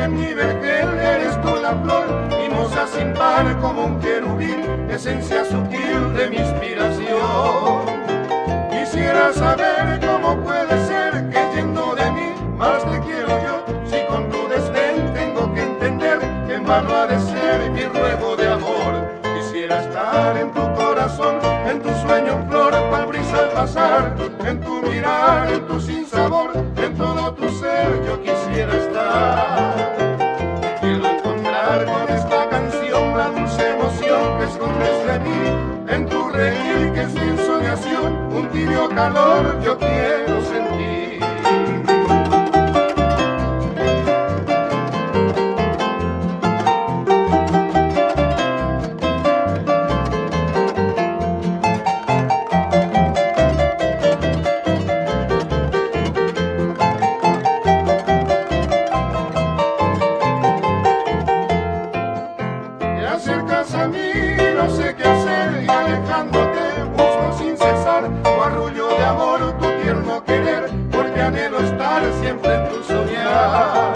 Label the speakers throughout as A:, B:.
A: en mi vergel eres tú la flor, mimosa sin par como un querubín, esencia sutil de mi inspiración. Quisiera saber cómo puede ser que yendo de mí más te quiero yo, si con tu desdén tengo que entender que en vano ha de ser mi ruego de amor. Quisiera estar en tu corazón, en tu sueño flor, cual brisa al pasar, en tu mirar, en tu sinsabor, en todo tu ser yo quisiera estar. Quiero encontrar con esta canción la dulce emoción que escondes de mí, en tu reír que es mi ensoñación, un tibio calor yo quiero sentir. Te acercas a mí, no sé qué hacer, y alejándote busco sin cesar tu arrullo de amor, tu tierno querer, porque anhelo estar siempre en tu soñar.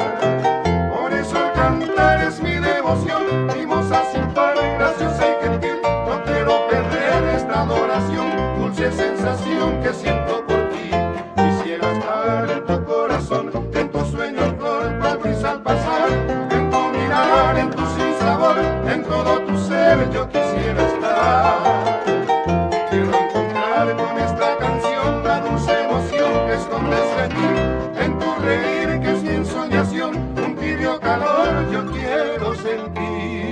A: Por eso el cantar es mi devoción, mimosa sin par, graciosa y gentil. No quiero perder esta adoración, dulce sensación que siento por ti. Quisiera estar en tu corazón, en tu sueño en flor, cual brisa al pasar, en tu mirar, en tu sinsabor, en todo tu ser yo quisiera estar. Quiero encontrar con esta canción la dulce emoción que escondes de ti, en tu reír que es mi ensoñación, un tibio calor yo quiero sentir.